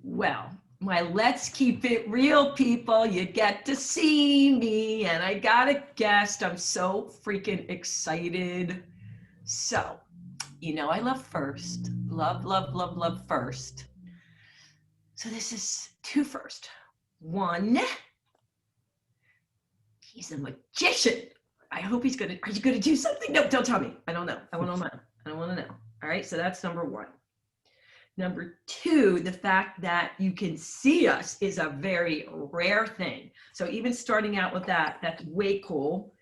Well, my let's keep it real people. You get to see me, and I got a guest. I'm so freaking excited. So, I love first. Love, love, love, love first. So this is two first. One, he's a magician. I hope are you gonna do something? No, don't tell me. I don't know. I want to know. I don't want to know. All right, so that's number one. Number two, the fact that you can see us is a very rare thing. So even starting out with that, that's way cool.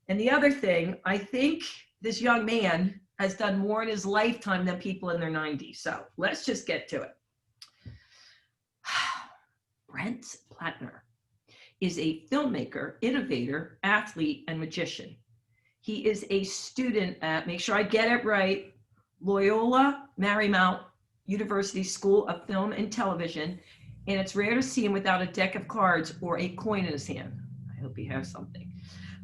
And the other thing, I think this young man has done more in his lifetime than people in their 90s. So let's just get to it. Brence Platner is a filmmaker, innovator, athlete, and magician. He is a student at, make sure I get it right, Loyola Marymount University School of Film and Television, and it's rare to see him without a deck of cards or a coin in his hand. I hope he has something.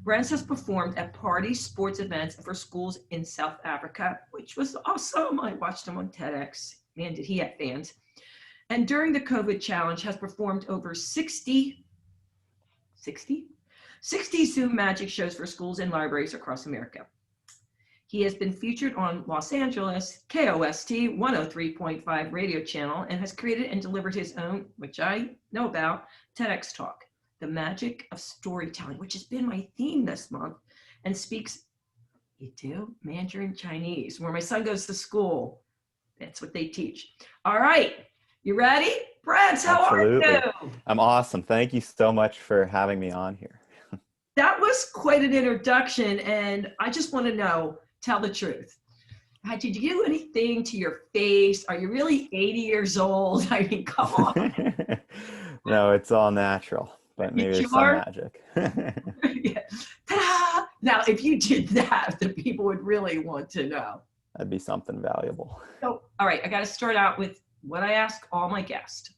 Brence has performed at parties, sports events, and for schools in South Africa, which was awesome. I watched him on TEDx. Man, did he have fans. And during the COVID challenge, has performed over 60 Zoom magic shows for schools and libraries across America. He has been featured on Los Angeles KOST 103.5 radio channel and has created and delivered his own, which I know about, TEDxTalk, the magic of storytelling, which has been my theme this month, and speaks, Mandarin Chinese, where my son goes to school. That's what they teach. All right, you ready? Brence, how Absolutely. are you? I'm awesome. Thank you so much for having me on here. That was quite an introduction, and I just want to know, tell the truth. Did you do anything to your face? Are you really 80 years old? I mean, come on. No, it's all natural, but maybe there's some magic. Yeah. Ta-da! Now, if you did that, the people would really want to know. That'd be something valuable. So, all right, I got to start out with what I ask all my guests.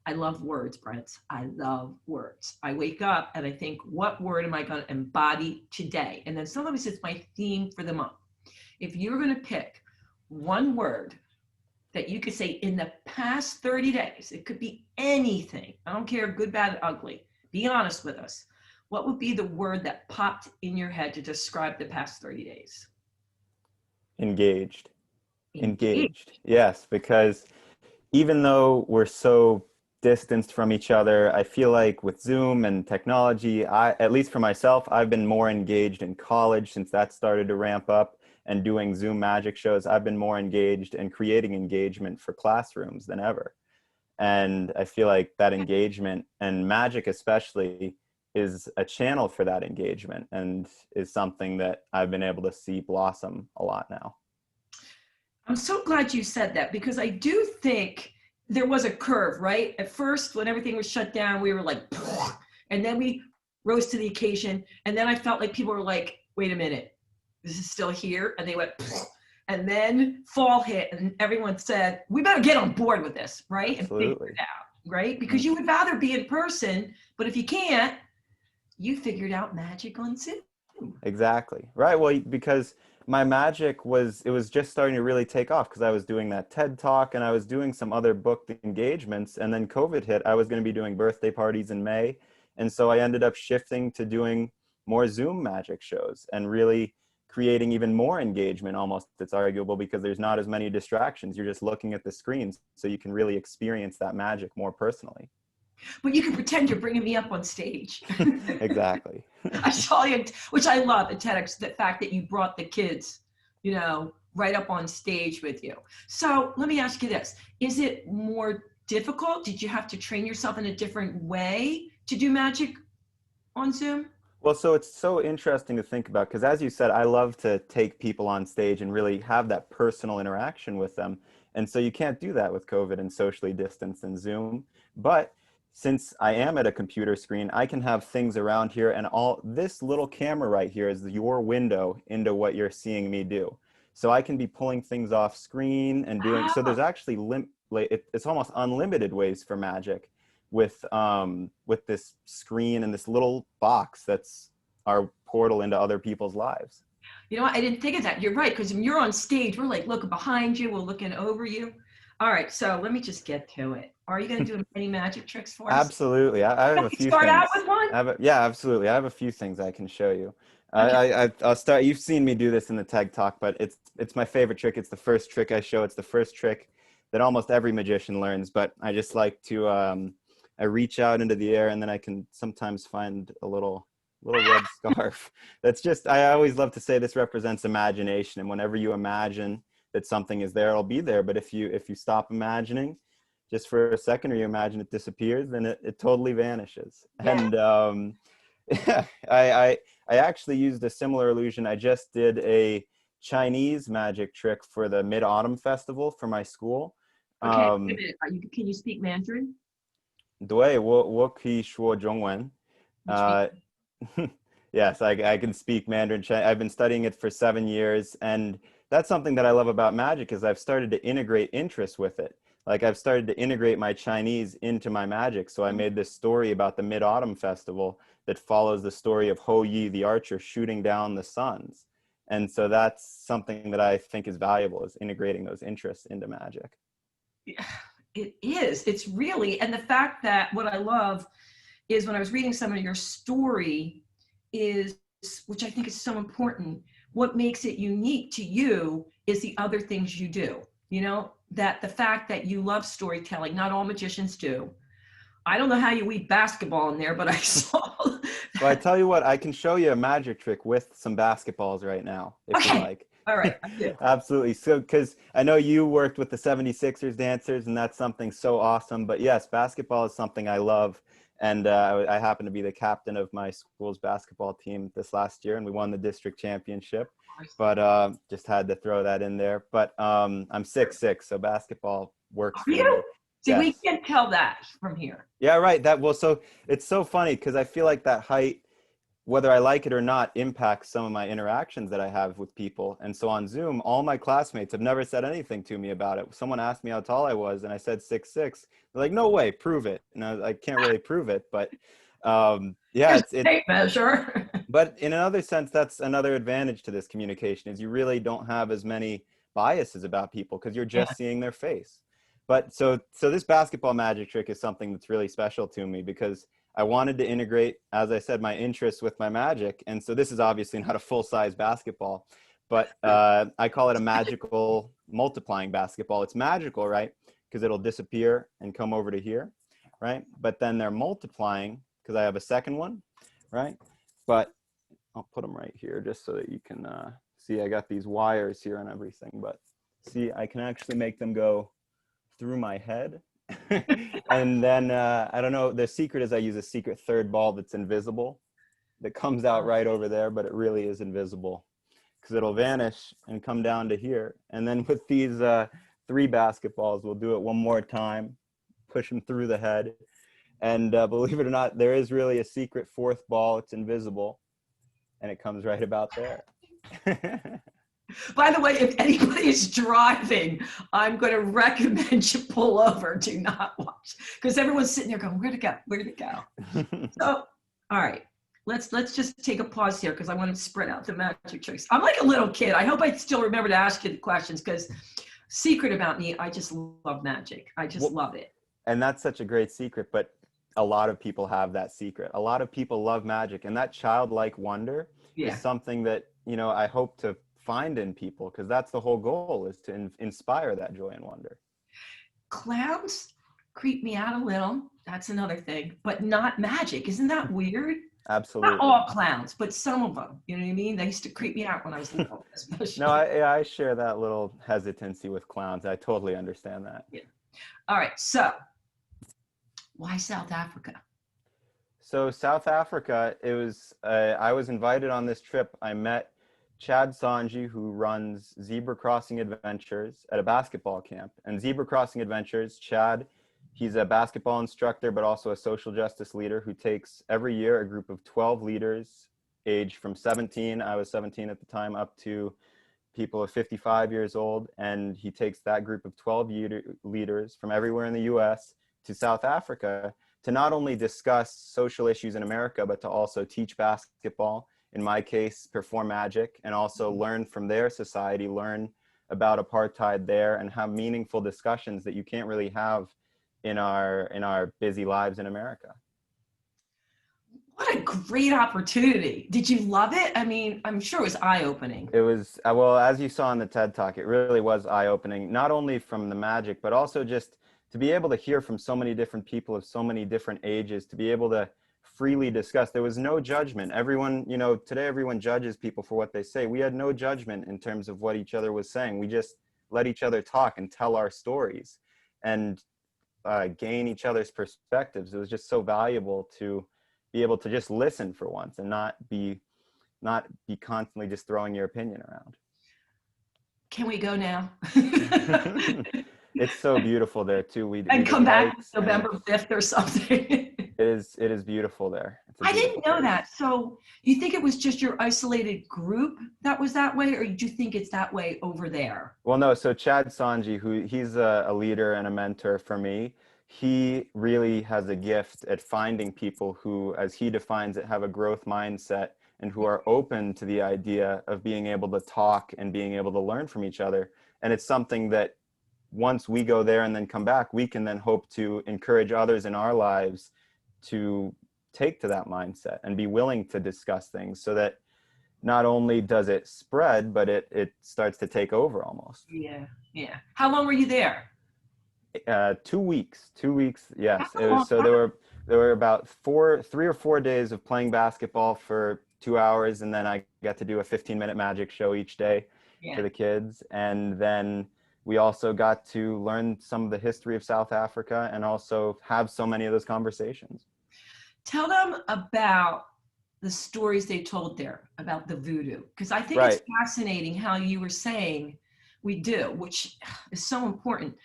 I love words, Brent. I love words. I wake up and I think, what word am I going to embody today? And then sometimes it's my theme for the month. If you're going to pick one word that you could say in the past 30 days, it could be anything. I don't care, good, bad, ugly. Be honest with us. What would be the word that popped in your head to describe the past 30 days? Engaged. Engaged. Yes, because even though we're so distanced from each other, I feel like with Zoom and technology, at least for myself, I've been more engaged in college since that started to ramp up, and doing Zoom magic shows. I've been more engaged in creating engagement for classrooms than ever. And I feel like that engagement, and magic especially, is a channel for that engagement and is something that I've been able to see blossom a lot now. I'm so glad you said that, because I do think there was a curve, right? At first, when everything was shut down, we were like, and then we rose to the occasion. And then I felt like people were like, wait a minute, this is still here. And they went, and then fall hit and everyone said, we better get on board with this, right? Absolutely. And figure it out, right? Because you would rather be in person, but if you can't, you figured out magic on Zoom. Exactly. Right. Well, because my magic was just starting to really take off, because I was doing that TED Talk and I was doing some other booked engagements, and then COVID hit. I was going to be doing birthday parties in May. And so I ended up shifting to doing more Zoom magic shows and really creating even more engagement. Almost, it's arguable, because there's not as many distractions. You're just looking at the screens, so you can really experience that magic more personally. But you can pretend you're bringing me up on stage. Exactly. I saw you, which I love at TEDx, the fact that you brought the kids, right up on stage with you. So let me ask you this. Is it more difficult? Did you have to train yourself in a different way to do magic on Zoom? Well, so it's so interesting to think about, because as you said, I love to take people on stage and really have that personal interaction with them. And so you can't do that with COVID and socially distanced and Zoom. But since I am at a computer screen, I can have things around here, and all this little camera right here is your window into what you're seeing me do. So I can be pulling things off screen and doing, so there's actually, it's almost unlimited ways for magic with this screen and this little box that's our portal into other people's lives. You know what? I didn't think of that. You're right, because when you're on stage, we're like looking behind you, we're looking over you. All right, so let me just get to it. Are you going to do any magic tricks for us? Absolutely. I have Can a we few start out things. with one? Yeah, absolutely. I have a few things I can show you. Okay. I'll start. You've seen me do this in the TED Talk, but it's my favorite trick. It's the first trick I show. It's the first trick that almost every magician learns. But I just like to I reach out into the air, and then I can sometimes find a little red scarf. That's just, I always love to say this represents imagination. And whenever you imagine that something is there, it'll be there. But if you stop imagining just for a second, or you imagine it disappears, then it totally vanishes. Yeah. And yeah, I actually used a similar illusion. I just did a Chinese magic trick for the Mid-Autumn Festival for my school. Okay. Wait a minute. Can you speak Mandarin? 对，我可以说中文. Which means Uh, yes, I can speak Mandarin Chinese. I've been studying it for 7 years, and that's something that I love about magic is I've started to integrate interests with it. Like I've started to integrate my Chinese into my magic. So I made this story about the Mid-Autumn Festival that follows the story of Ho Yi, the archer, shooting down the suns. And so that's something that I think is valuable, is integrating those interests into magic. it is. It's really, and the fact that what I love is when I was reading some of your story is, which I think is so important, what makes it unique to you is the other things you do. You know, that the fact that you love storytelling, not all magicians do. I don't know how you weave basketball in there, but I saw. Well, I tell you what, I can show you a magic trick with some basketballs right now, if you Okay. like. All right. I do. Absolutely. So, because I know you worked with the 76ers dancers, and that's something so awesome. But yes, basketball is something I love. And I happen to be the captain of my school's basketball team this last year, and we won the district championship. But just had to throw that in there. But I'm 6'6", so basketball works Are for me. you? See, we Yes. can't tell that from here. Yeah, right. So it's so funny because I feel like that height, whether I like it or not, impacts some of my interactions that I have with people. And so on Zoom, all my classmates have never said anything to me about it. Someone asked me how tall I was, and I said 6'6". They're like, "No way, prove it." And I can't really prove it, but yeah, Here's a tape measure. but in another sense, that's another advantage to this communication, is you really don't have as many biases about people because you're Yeah. just seeing their face. But so this basketball magic trick is something that's really special to me because I wanted to integrate, as I said, my interests with my magic. And so this is obviously not a full-size basketball, but I call it a magical multiplying basketball. It's magical, right? Because it'll disappear and come over to here, right? But then they're multiplying because I have a second one, right? But I'll put them right here just so that you can see. I got these wires here and everything, but see, I can actually make them go through my head. And then I don't know, the secret is I use a secret third ball that's invisible, that comes out right over there, but it really is invisible because it'll vanish and come down to here. And then with these 3 basketballs, we'll do it one more time, push them through the head. And believe it or not, there is really a secret 4th ball. It's invisible, and it comes right about there. By the way, if anybody is driving, I'm going to recommend you pull over. Do not watch, because everyone's sitting there going, "Where'd it go? Where'd it go?" So, all right, let's just take a pause here because I want to spread out the magic tricks. I'm like a little kid. I hope I still remember to ask you the questions because secret about me, I just love magic. I just love it. And that's such a great secret, but a lot of people have that secret. A lot of people love magic, and that childlike wonder is Yeah. something that, you know, I hope to find in people, because that's the whole goal, is to inspire that joy and wonder. Clowns creep me out a little. That's another thing, but not magic. Isn't that weird? Absolutely. Not all clowns, but some of them. You know what I mean? They used to creep me out when I was little, especially. No, I share that little hesitancy with clowns. I totally understand that. Yeah. All right. So, why South Africa? So South Africa, it was, I was invited on this trip. I met Chad Sanji, who runs Zebra Crossing Adventures, at a basketball camp. And Zebra Crossing Adventures, Chad, he's a basketball instructor, but also a social justice leader who takes every year a group of 12 leaders aged from 17, I was 17 at the time, up to people of 55 years old. And he takes that group of 12 leaders from everywhere in the US to South Africa to not only discuss social issues in America, but to also teach basketball, in my case, perform magic, and also learn from their society, learn about apartheid there and have meaningful discussions that you can't really have in our busy lives in America. What a great opportunity. Did you love it? I mean, I'm sure it was eye-opening. It was, well, as you saw in the TED Talk, it really was eye-opening, not only from the magic, but also just to be able to hear from so many different people of so many different ages, to be able to freely discuss. There was no judgment. Everyone, you know, today everyone judges people for what they say. We had no judgment in terms of what each other was saying. We just let each other talk and tell our stories and gain each other's perspectives. It was just so valuable to be able to just listen for once and not be constantly just throwing your opinion around. Can we go now? It's so beautiful there too. We come did back hikes November 5th or something. it is beautiful there. I didn't know that. So you think it was just your isolated group that was that way, or do you think it's that way over there? Well, no. So Chad Sanji, he's a leader and a mentor for me, he really has a gift at finding people who, as he defines it, have a growth mindset and who are open to the idea of being able to talk and being able to learn from each other. And it's something that once we go there and then come back, we can then hope to encourage others in our lives to take to that mindset and be willing to discuss things, so that not only does it spread, but it starts to take over almost. Yeah, yeah. How long were you there? 2 weeks. 2 weeks. Yes. It was, so there were about 3 or 4 days of playing basketball for 2 hours, and then I got to do a 15-minute magic show each day for the kids, and then we also got to learn some of the history of South Africa and also have so many of those conversations. Tell them about the stories they told there about the voodoo, because I think it's fascinating how you were saying we do, which is so important.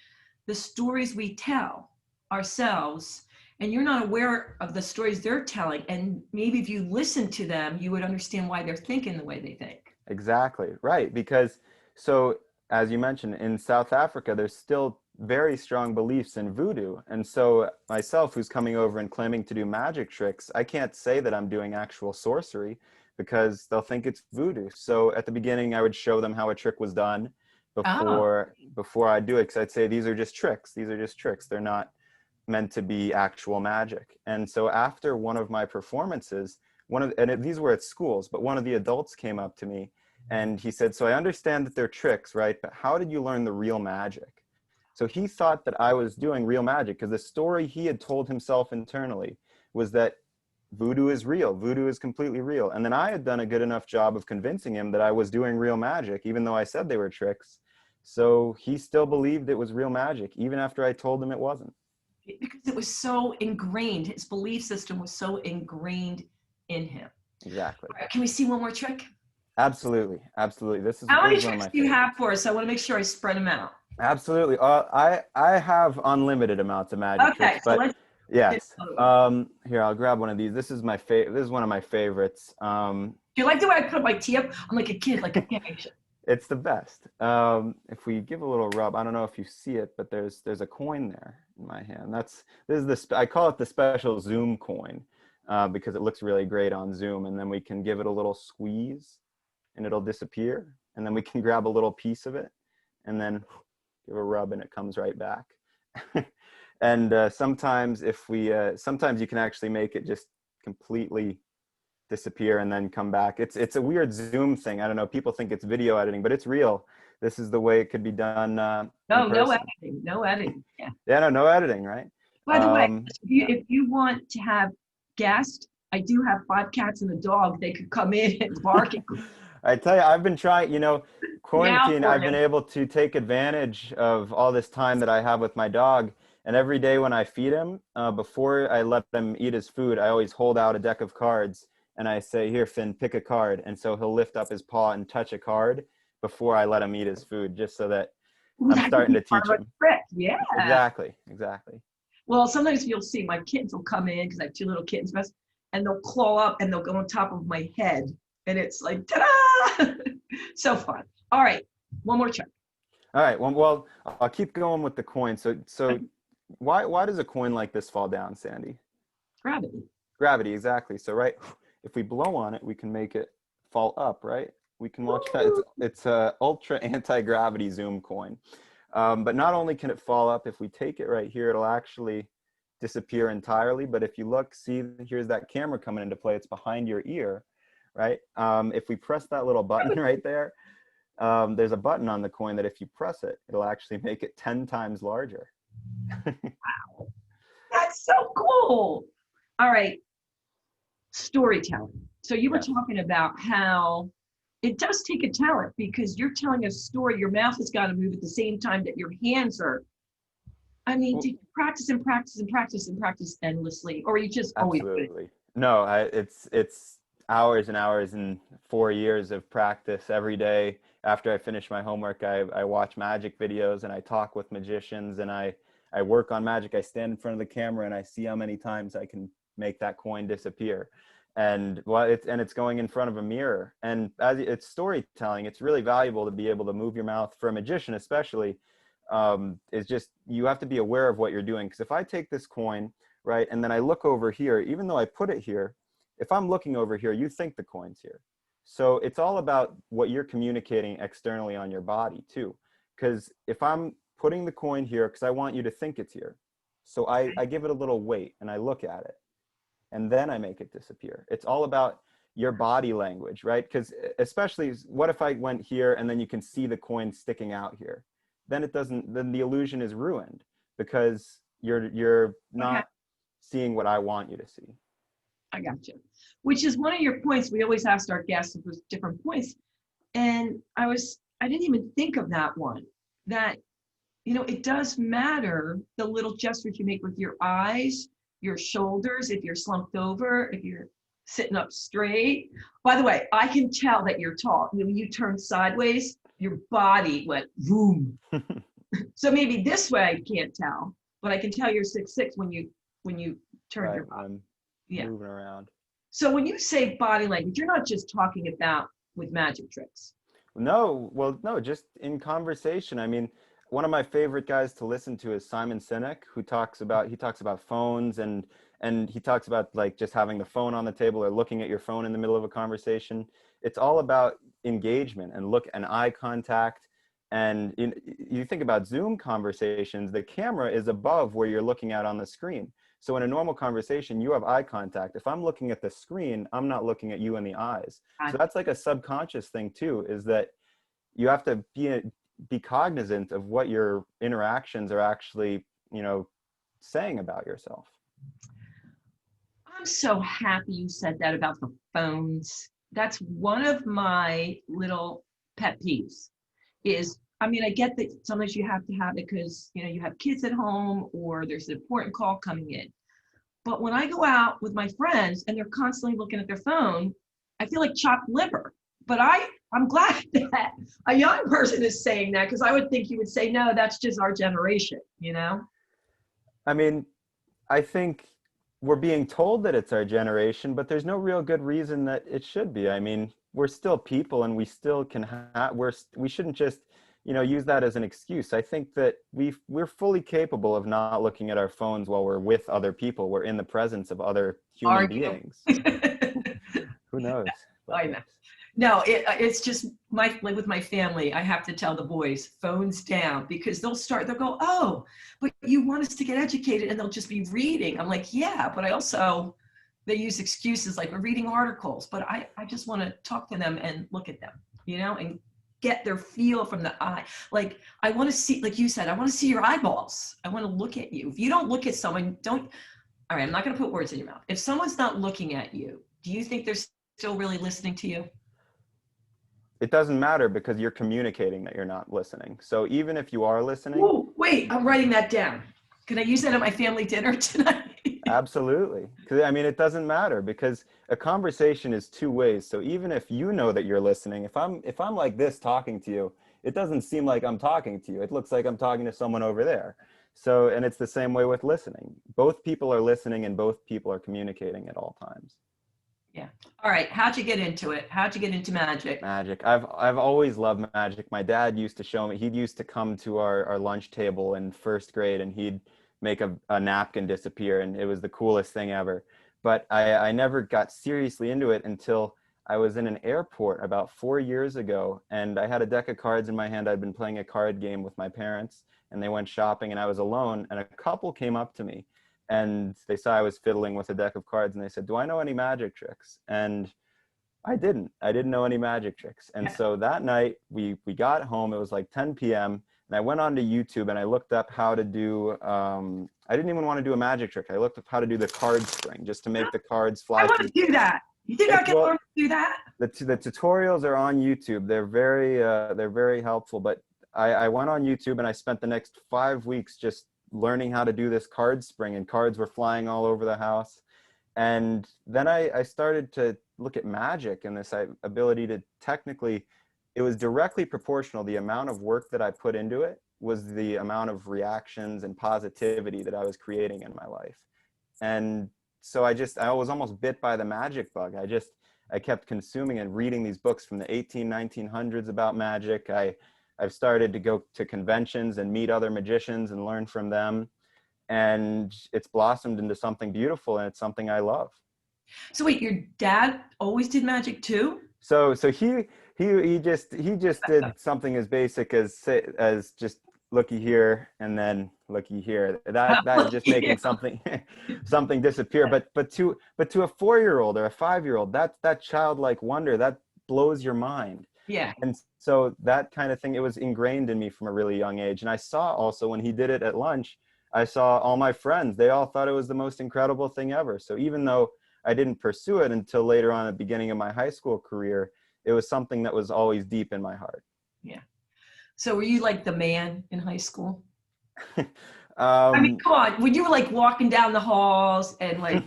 The stories we tell ourselves, and you're not aware of the stories they're telling, and maybe if you listen to them, you would understand why they're thinking the way they think. Exactly, right. Because, so as you mentioned, in South Africa, there's still very strong beliefs in voodoo. And so myself, who's coming over and claiming to do magic tricks, I can't say that I'm doing actual sorcery because they'll think it's voodoo. So at the beginning, I would show them how a trick was done before I do it, because I'd say these are just tricks. These are just tricks. They're not meant to be actual magic. And so after one of my performances, these were at schools, but one of the adults came up to me and he said, "So I understand that they're tricks, right? But how did you learn the real magic?" So he thought that I was doing real magic, because the story he had told himself internally was that voodoo is real. Voodoo is completely real. And then I had done a good enough job of convincing him that I was doing real magic, even though I said they were tricks. So he still believed it was real magic, even after I told him it wasn't. Because it was so ingrained. His belief system was so ingrained in him. Exactly. All right, can we see one more trick? Absolutely. Absolutely. How many tricks do you have for us? I want to make sure I spread them out. Absolutely. I have unlimited amounts of magic tricks, but let's yes. Here, I'll grab one of these. This is my favorite. This is one of my favorites. Do you like the way I put my tea up? I'm like a kid, like a kid. It's the best. If we give a little rub, I don't know if you see it, but there's a coin there in my hand. I call it the special Zoom coin, because it looks really great on Zoom. And then we can give it a little squeeze, and it'll disappear. And then we can grab a little piece of it, and then give a rub, and it comes right back. And sometimes sometimes you can actually make it just completely disappear and then come back. It's a weird Zoom thing. I don't know. People think it's video editing, but it's real. This is the way it could be done. No editing. No editing. Yeah. Yeah, no editing, right? By the way, if you want to have guests, I do have 5 cats and a dog. They could come in and bark. I tell you, I've been trying, quarantine, I've been able to take advantage of all this time that I have with my dog. And every day when I feed him, before I let him eat his food, I always hold out a deck of cards and I say, "Here, Finn, pick a card." And so he'll lift up his paw and touch a card before I let him eat his food, just so that I'm starting to teach him. Yeah. Exactly. Well, sometimes you'll see my kittens will come in, because I have 2 little kittens, and they'll claw up and they'll go on top of my head. And it's like, ta-da! So fun. All right, one more check. All right, well, I'll keep going with the coin. So why does a coin like this fall down, Sandy? Gravity. Gravity, exactly. So if we blow on it, we can make it fall up, right? We can watch that. It's a ultra anti-gravity zoom coin. But not only can it fall up, if we take it right here, it'll actually disappear entirely. But if you look, see, here's that camera coming into play. It's behind your ear, right? If we press that little button right there, there's a button on the coin that if you press it, it'll actually make it 10 times larger. Wow. That's so cool. All right. Storytelling. So you were talking about how it does take a talent because you're telling a story. Your mouth has got to move at the same time that your hands are. I mean, Well, did you practice and practice and practice and practice endlessly, or you just always good? absolutely. No, it's hours and hours and 4 years of practice every day. After I finish my homework, I watch magic videos and I talk with magicians and I work on magic. I stand in front of the camera and I see how many times I can make that coin disappear. And it's going in front of a mirror. And as it's storytelling, it's really valuable to be able to move your mouth. For a magician especially, is just, you have to be aware of what you're doing. Because if I take this coin, right, and then I look over here, even though I put it here, if I'm looking over here, you think the coin's here. So it's all about what you're communicating externally on your body too. Because if I'm putting the coin here, because I want you to think it's here, so I give it a little weight and I look at it, and then I make it disappear. It's all about your body language, right? Because especially, what if I went here and then you can see the coin sticking out here? Then then the illusion is ruined because you're not seeing what I want you to see. I got you. Which is one of your points. We always ask our guests if there's different points. And I didn't even think of that one, that, it does matter the little gestures you make with your eyes, your shoulders, if you're slumped over, if you're sitting up straight. By the way, I can tell that you're tall. When you turn sideways, your body went boom. So maybe this way I can't tell, but I can tell you're 6'6" when you turn Right, your body. I'm moving around. So when you say body language, you're not just talking about with magic tricks. No, well, no, just in conversation. I mean, one of my favorite guys to listen to is Simon Sinek, he talks about phones, and he talks about like just having the phone on the table or looking at your phone in the middle of a conversation. It's all about engagement and eye contact. And you think about Zoom conversations, the camera is above where you're looking at on the screen. So in a normal conversation, you have eye contact. If I'm looking at the screen, I'm not looking at you in the eyes. So that's like a subconscious thing too, is that you have to be cognizant of what your interactions are actually, saying about yourself. I'm so happy you said that about the phones. That's one of my little pet peeves is, I mean, I get that sometimes you have to have it because, you have kids at home or there's an important call coming in. But when I go out with my friends and they're constantly looking at their phone, I feel like chopped liver. But I'm glad that a young person is saying that, because I would think you would say, no, that's just our generation, I mean, I think we're being told that it's our generation, but there's no real good reason that it should be. I mean, we're still people and we still can we shouldn't just, use that as an excuse. I think that we're fully capable of not looking at our phones while we're with other people. We're in the presence of other human beings. Who knows? I know. No, it's just like with my family, I have to tell the boys, phones down, because they'll go, oh, but you want us to get educated, and they'll just be reading. I'm like, yeah, but they use excuses like we're reading articles, but I just want to talk to them and look at them, and get their feel from the eye. Like, I want to see, like you said, I want to see your eyeballs. I want to look at you. If you don't look at someone, all right, I'm not going to put words in your mouth. If someone's not looking at you, do you think they're still really listening to you? It doesn't matter because you're communicating that you're not listening. So even if you are listening. Ooh, wait, I'm writing that down. Can I use that at my family dinner tonight? Absolutely. Because I mean, it doesn't matter because a conversation is two ways. So even if you know that you're listening, if I'm like this talking to you, it doesn't seem like I'm talking to you. It looks like I'm talking to someone over there. So, and it's the same way with listening. Both people are listening and both people are communicating at all times. Yeah. All right. How'd you get into it? How'd you get into magic? Magic. I've always loved magic. My dad used to show me. He'd used to come to our lunch table in first grade, and he'd make a napkin disappear, and it was the coolest thing ever. But I never got seriously into it until I was in an airport about 4 years ago, and I had a deck of cards in my hand. I'd been playing a card game with my parents, and they went shopping, and I was alone, and a couple came up to me, and they saw I was fiddling with a deck of cards, and they said, "Do I know any magic tricks?" And I didn't. I didn't know any magic tricks. And so that night we got home. It was like 10 p.m. and I went onto YouTube and I looked up how to do. I didn't even want to do a magic trick. I looked up how to do the card spring, just to make the cards fly. I want to do that. You think I can learn to do that? The tutorials are on YouTube. They're very helpful. But I went on YouTube and I spent the next 5 weeks just learning how to do this card spring, and cards were flying all over the house. And then I started to look at magic and this ability to technically, it was directly proportional. The amount of work that I put into it was the amount of reactions and positivity that I was creating in my life. And so I was almost bit by the magic bug. I kept consuming and reading these books from the 1900s about magic. I've started to go to conventions and meet other magicians and learn from them. And it's blossomed into something beautiful, and it's something I love. So wait, your dad always did magic too? So he just did something as basic as just looky here and then looky here. That just making something disappear. But to a 4-year-old or a 5-year-old, that childlike wonder that blows your mind. Yeah. And so that kind of thing, it was ingrained in me from a really young age. And I saw also when he did it at lunch, I saw all my friends, they all thought it was the most incredible thing ever. So even though I didn't pursue it until later on at the beginning of my high school career, it was something that was always deep in my heart. Yeah. So were you like the man in high school? I mean, come on. When you were like walking down the halls and like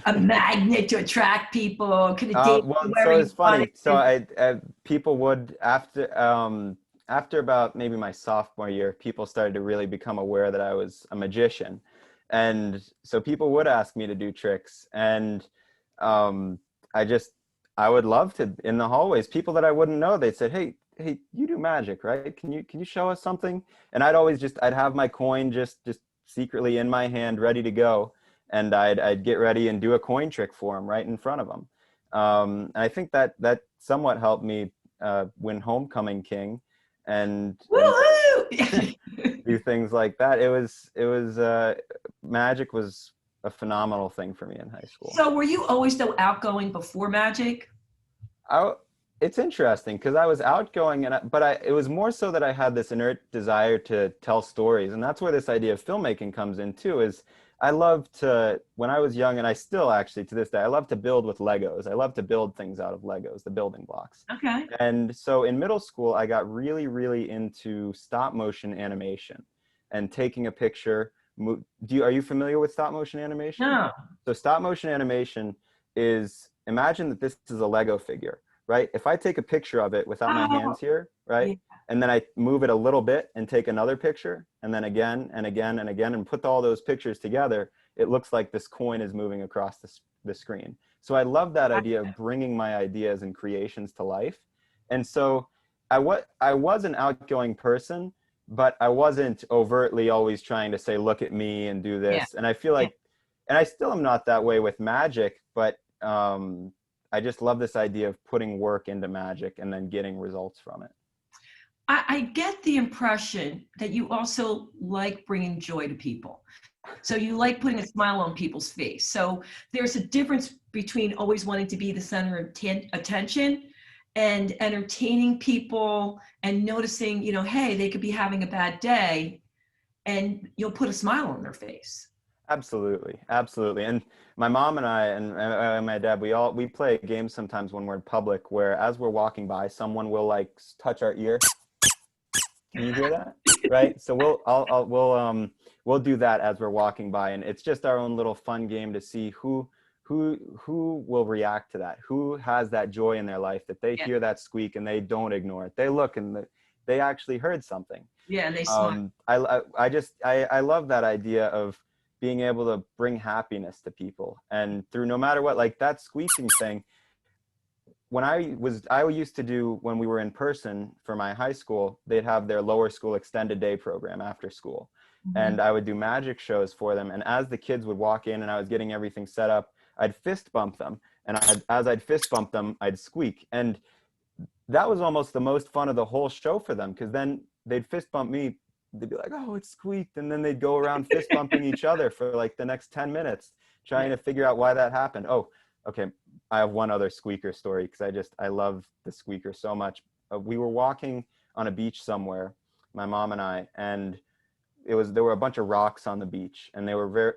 a magnet to attract people, could have dated so it's funny. So I people would, after about maybe my sophomore year, people started to really become aware that I was a magician. And so people would ask me to do tricks. And I would love to, in the hallways, people that I wouldn't know, they'd say, hey, you do magic, right? Can you show us something? And I'd have my coin just secretly in my hand, ready to go. And I'd get ready and do a coin trick for them right in front of them. And I think that somewhat helped me win Homecoming King and do things like that. It was magic was a phenomenal thing for me in high school. So were you always so outgoing before magic? It's interesting because I was outgoing, but it was more so that I had this inert desire to tell stories. And that's where this idea of filmmaking comes in too, is I loved to, when I was young, and I still actually to this day, I love to build with Legos. I love to build things out of Legos, the building blocks. Okay. And so in middle school, I got really, really into stop motion animation and taking a picture. Are you familiar with stop motion animation? No. So stop motion animation is, imagine that this is a Lego figure, right? If I take a picture of it without my hands here, right? Yeah. And then I move it a little bit and take another picture, and then again and again and again, and put all those pictures together, it looks like this coin is moving across the screen. So I love that idea of bringing my ideas and creations to life. And so I was an outgoing person, but I wasn't overtly always trying to say, look at me and do this. Yeah. And I feel like, and I still am not that way with magic, but I just love this idea of putting work into magic and then getting results from it. I get the impression that you also like bringing joy to people. So you like putting a smile on people's face. So there's a difference between always wanting to be the center of attention and entertaining people and noticing, hey, they could be having a bad day and you'll put a smile on their face. Absolutely. Absolutely. And my mom and I and my dad, we play games sometimes when we're in public where as we're walking by, someone will like touch our ear. Can you hear that? Right. So we'll do that as we're walking by, and it's just our own little fun game to see who will react to that, who has that joy in their life that they hear that squeak and they don't ignore it. They look and they actually heard something. Yeah, and they smile. I love that idea of being able to bring happiness to people, and through no matter what, like that squeaking thing. When I used to do, when we were in person for my high school, they'd have their lower school extended day program after school. Mm-hmm. And I would do magic shows for them. And as the kids would walk in and I was getting everything set up, I'd fist bump them. and as I'd fist bump them, I'd squeak. And that was almost the most fun of the whole show for them, because then they'd fist bump me, they'd be like, oh, it squeaked, and then they'd go around fist bumping each other for like the next 10 minutes trying to figure out why that happened. Oh, okay, I have one other squeaker story, because I love the squeaker so much. We were walking on a beach somewhere, my mom and I, and there were a bunch of rocks on the beach, and they were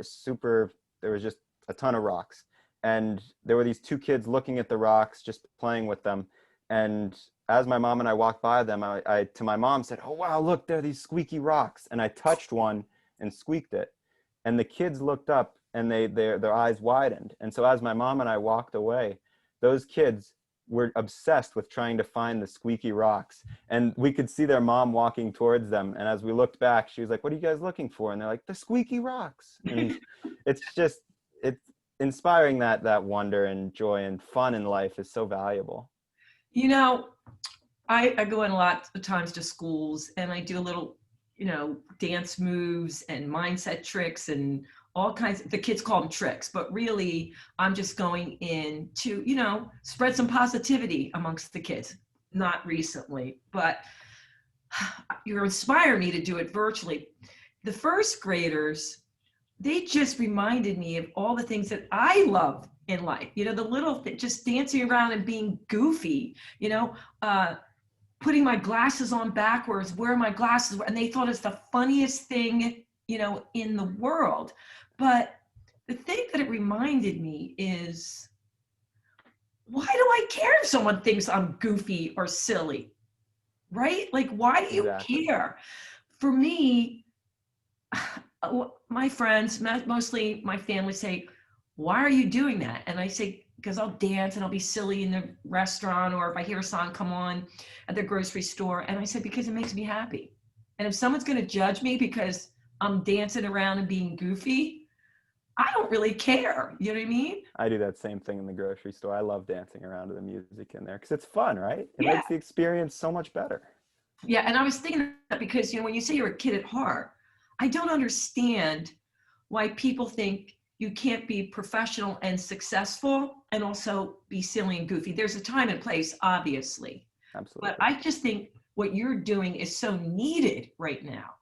there was just a ton of rocks, and there were these two kids looking at the rocks, just playing with them. And as my mom and I walked by them, I to my mom said, oh wow, look, there are these squeaky rocks. And I touched one and squeaked it, and the kids looked up, and their eyes widened. And so as my mom and I walked away, those kids were obsessed with trying to find the squeaky rocks, and we could see their mom walking towards them. And as we looked back, she was like, what are you guys looking for? And they're like, the squeaky rocks. And it's inspiring, that wonder and joy and fun in life is so valuable. You know, I go in a lot of times to schools, and I do a little, dance moves and mindset tricks and all kinds. The kids call them tricks, but really I'm just going in to, spread some positivity amongst the kids. Not recently, but you inspire me to do it virtually. The first graders, they just reminded me of all the things that I love in life. The little just dancing around and being goofy, putting my glasses on backwards, wearing my glasses, and they thought it's the funniest thing, in the world. But the thing that it reminded me is, why do I care if someone thinks I'm goofy or silly? Right? Like, why do you Exactly. care? For me, my friends, mostly my family, say, why are you doing that? And I say, because I'll dance and I'll be silly in the restaurant, or if I hear a song come on at the grocery store. And I said, because it makes me happy. And if someone's going to judge me because I'm dancing around and being goofy, I don't really care. You know what I mean? I do that same thing in the grocery store. I love dancing around to the music in there because it's fun, right? It Yeah. makes the experience so much better. Yeah. And I was thinking that because, when you say you're a kid at heart, I don't understand why people think you can't be professional and successful and also be silly and goofy. There's a time and place, obviously. Absolutely. But I just think what you're doing is so needed right now.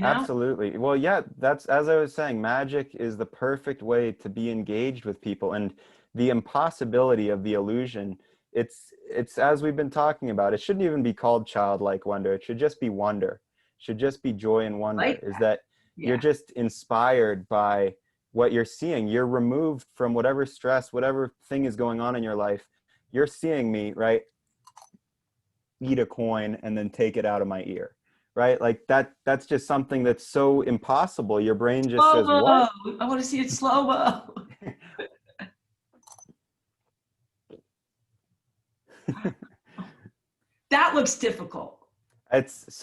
Absolutely. Well, yeah, that's, as I was saying, magic is the perfect way to be engaged with people, and the impossibility of the illusion. It's as we've been talking about, it shouldn't even be called childlike wonder. It should just be wonder. It should just be joy and wonder. Like Is that. that you're Yeah. just inspired by what you're seeing. You're removed from whatever stress, whatever thing is going on in your life. You're seeing me, right? Eat a coin and then take it out of my ear. Right? Like that's just something that's so impossible. Your brain just says, Slow-mo. what? I want to see it slow-mo. That looks difficult. It's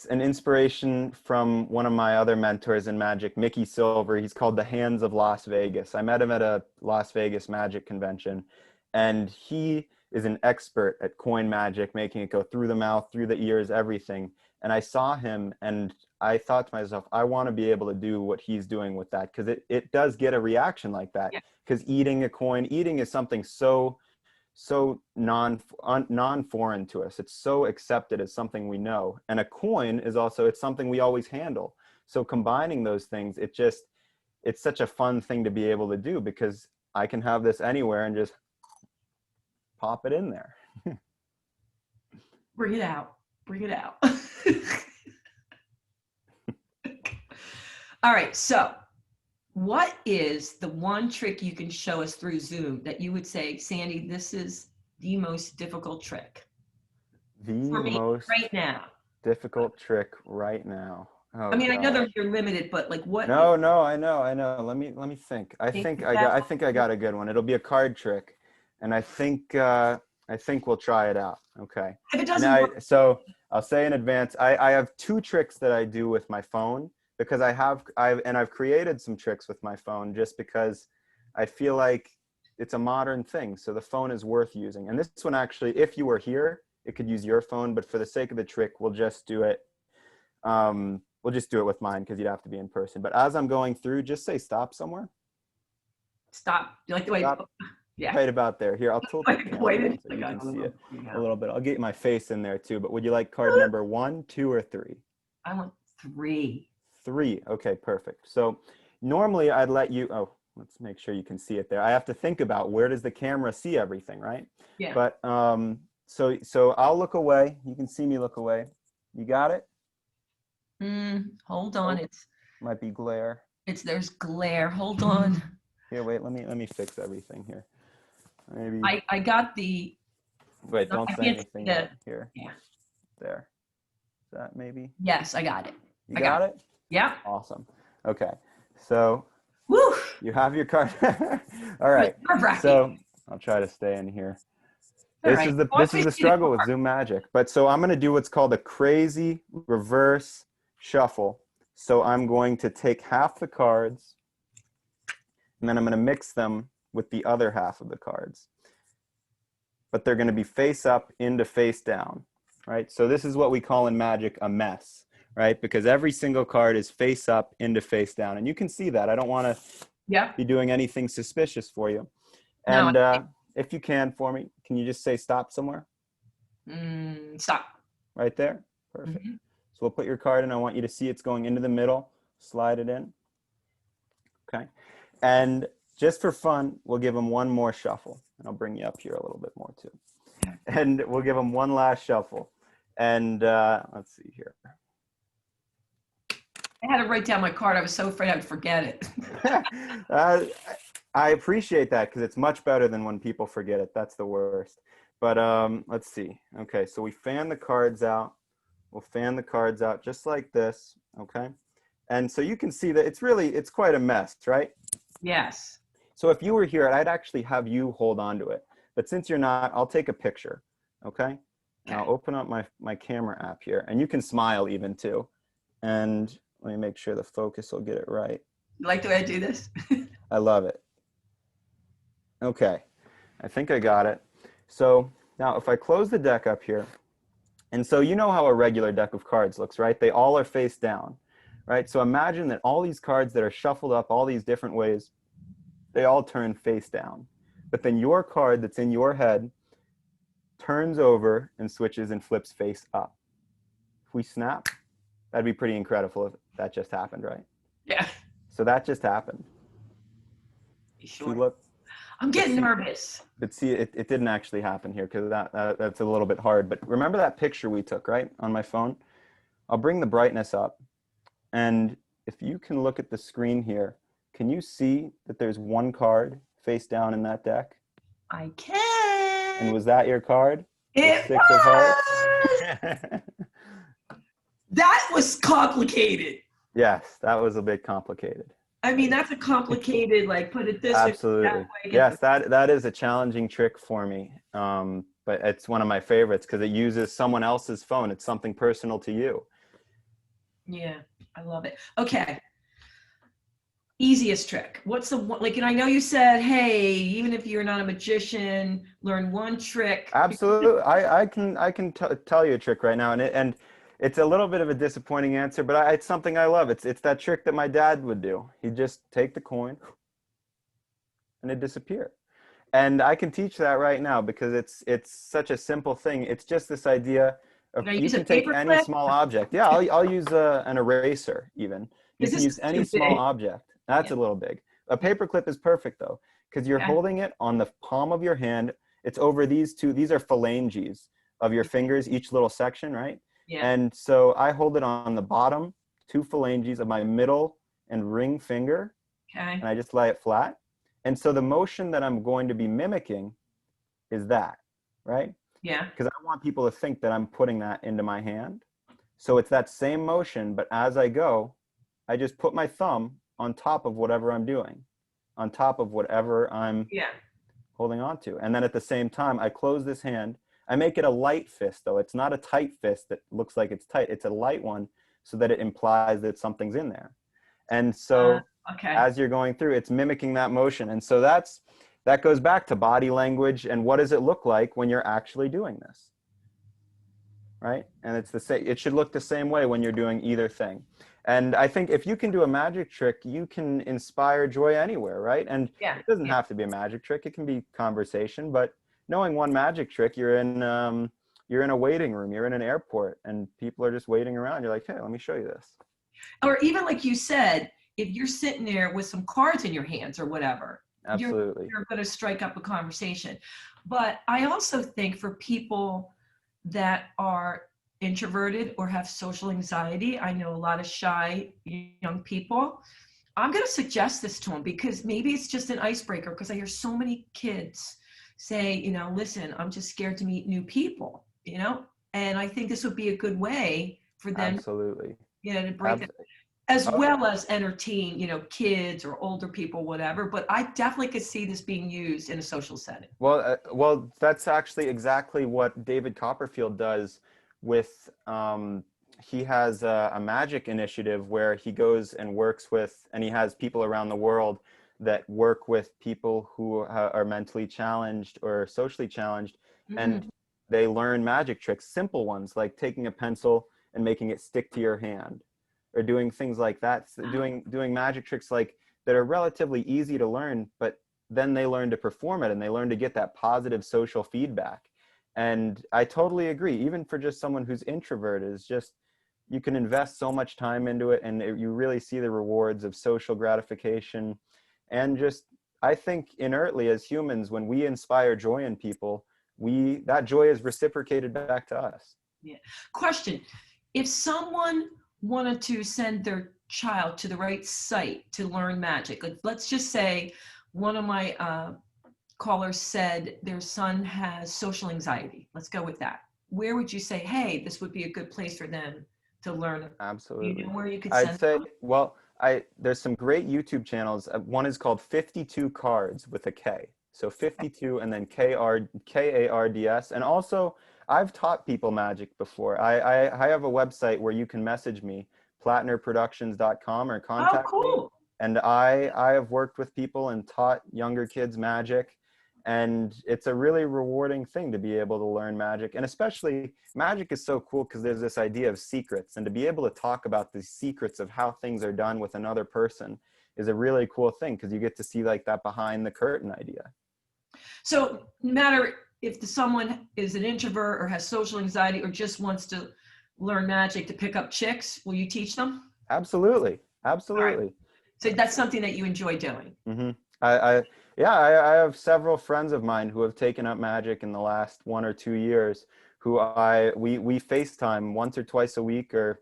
an inspiration from one of my other mentors in magic, Mickey Silver. He's called the Hands of Las Vegas. I met him at a Las Vegas magic convention, and he is an expert at coin magic, making it go through the mouth, through the ears, everything. And I saw him and I thought to myself, I want to be able to do what he's doing with that, because it does get a reaction like that. Yeah. Because eating a coin, eating is something so non-foreign to us. It's so accepted as something we know. And a coin is also, it's something we always handle. So combining those things, it's such a fun thing to be able to do, because I can have this anywhere and just pop it in there. Bring it out. Bring it out. All right. So what is the one trick you can show us through Zoom that you would say, Sandy, this is the most difficult trick The for me most right now? difficult trick right now. Oh I mean, I know gosh. that you're limited, but like what? No, I know. Let me think. I think I got a good one. It'll be a card trick, and I think we'll try it out. Okay. If it And doesn't work, so I'll say in advance, I have two tricks that I do with my phone, because I've created some tricks with my phone just because I feel like it's a modern thing. So the phone is worth using. And this one, actually, if you were here, it could use your phone, but for the sake of the trick, we'll just do it. We'll just do it with mine, because you'd have to be in person. But as I'm going through, just say stop somewhere. Stop. You like the way? Stop Yeah. right about there. Here, I'll tilt the Like camera pointed. down so Like, you I can don't see know. it Yeah. a little bit. I'll get my face in there too, but would you like card number 1, 2, or 3? I want 3. 3. Okay, perfect. So normally I'd let you, oh, let's make sure you can see it there. I have to think about where does the camera see everything, right? Yeah. But so I'll look away. You can see me look away. You got it? Hold on. Oh, might be glare. There's glare. Hold on. Here, wait, let me fix everything here. Maybe. I got the. Wait, No, don't I say can't see anything the. yet. Here. Yeah. There. Is that maybe? Yes, I got it. You I got it? Yeah. Awesome. Okay. So Woo! you have your card. All right. Nerve-wracking. So I'll try to stay in here. All This right. is the Well, this is the I see the struggle with card. Zoom magic. But so I'm going to do what's called a crazy reverse shuffle. So I'm going to take half the cards and then I'm going to mix them with the other half of the cards. But they're going to be face up into face down, right? So this is what we call in magic a mess, right? Because every single card is face up into face down. And you can see that. I don't want to be doing anything suspicious for you. No. And if you can for me, can you just say stop somewhere? Stop. Right there? Perfect. So we'll put your card in. I want you to see it's going into the middle. Slide it in. Okay. And just for fun, we'll give them one more shuffle. And I'll bring you up here a little bit more too. And we'll give them one last shuffle. And let's see here. I had to write down my card. I was so afraid I'd forget it. I appreciate that because it's much better than when people forget it. That's the worst. But let's see. Okay, so we fan the cards out. We'll fan the cards out just like this. Okay. And so you can see that it's quite a mess, right? Yes. So if you were here, I'd actually have you hold on to it. But since you're not, I'll take a picture. Okay. And I'll open up my camera app here. And you can smile even too. And let me make sure the focus will get it right. You like the way I do this? I love it. Okay, I think I got it. So now if I close the deck up here, and so you know how a regular deck of cards looks, right? They all are face down, right? So imagine that all these cards that are shuffled up all these different ways, they all turn face down. But then your card that's in your head turns over and switches and flips face up. If we snap, that'd be pretty incredible if that just happened, right? Yeah. So that just happened. You sure? Look, I'm getting nervous. but see, it didn't actually happen here because that's a little bit hard. But remember that picture we took, right, on my phone? I'll bring the brightness up. And if you can look at the screen here, can you see that there's one card face down in that deck? I can. And was that your card? It the 6 of hearts? That was complicated. Yes, that was a bit complicated. I mean, that's a complicated, like, put it this Absolutely. way, that way. Yes, that is a challenging trick for me. But it's one of my favorites because it uses someone else's phone. It's something personal to you. Yeah, I love it. Okay. Easiest trick. What's the one, like, and I know you said, hey, even if you're not a magician, learn one trick. Absolutely. I can tell you a trick right now. And it's a little bit of a disappointing answer, but it's something I love. It's that trick that my dad would do. He'd just take the coin and it'd disappear. And I can teach that right now because it's such a simple thing. It's just this idea of you can take any small object. Yeah, I'll use an eraser even. You can use any small object. That's a little big. A paper clip is perfect though, because you're holding it on the palm of your hand. It's over these two. These are phalanges of your fingers, each little section, right? Yeah. And so I hold it on the bottom 2 phalanges of my middle and ring finger. Okay. And I just lay it flat. And so the motion that I'm going to be mimicking is that, right? Yeah. Because I want people to think that I'm putting that into my hand. So it's that same motion, but as I go, I just put my thumb on top of whatever I'm doing, on top of whatever I'm holding on to. And then at the same time, I close this hand. I make it a light fist, though. It's not a tight fist that looks like it's tight. It's a light one so that it implies that something's in there. And so as you're going through, it's mimicking that motion. And so that goes back to body language and what does it look like when you're actually doing this, right? And it's the same. It should look the same way when you're doing either thing. And I think if you can do a magic trick, you can inspire joy anywhere, right? And Yeah. it doesn't Yeah. have to be a magic trick. It can be conversation, but knowing one magic trick, you're in a waiting room, you're in an airport, and people are just waiting around. You're like, hey, let me show you this. Or even like you said, if you're sitting there with some cards in your hands or whatever, Absolutely. you're going to strike up a conversation. But I also think for people that are introverted or have social anxiety, I know a lot of shy young people. I'm going to suggest this to them because maybe it's just an icebreaker, because I hear so many kids say, listen, I'm just scared to meet new people, and I think this would be a good way for them, Absolutely. to break it, as Oh, well as entertain, kids or older people, whatever. But I definitely could see this being used in a social setting. well, that's actually exactly what David Copperfield does with, he has a magic initiative where he goes and works with, and he has people around the world that work with people who are mentally challenged or socially challenged, and Mm. they learn magic tricks, simple ones like taking a pencil and making it stick to your hand, or doing things like that, doing magic tricks like that are relatively easy to learn, but then they learn to perform it and they learn to get that positive social feedback. And I totally agree. Even for just someone who's introverted, is just, you can invest so much time into it, and you really see the rewards of social gratification. And just, I think inertly as humans, when we inspire joy in people, that joy is reciprocated back to us. Yeah. Question: if someone wanted to send their child to the right site to learn magic, like let's just say one of my callers said their son has social anxiety. Let's go with that. Where would you say, hey, this would be a good place for them to learn? Absolutely. Where you could I'd send say, them? well, there's some great YouTube channels. One is called 52 Cards with a K. So 52 and then KARDS. And also, I've taught people magic before. I have a website where you can message me, platnerproductions.com, or Oh, contact me. cool. And I have worked with people and taught younger kids magic. And it's a really rewarding thing to be able to learn magic. And especially, magic is so cool because there's this idea of secrets. And to be able to talk about the secrets of how things are done with another person is a really cool thing, because you get to see like that behind the curtain idea. So no matter if someone is an introvert or has social anxiety or just wants to learn magic to pick up chicks, will you teach them? Absolutely. All right. Absolutely. So that's something that you enjoy doing. Mm-hmm. I have several friends of mine who have taken up magic in the last 1 or 2 years, who we FaceTime once or twice a week, or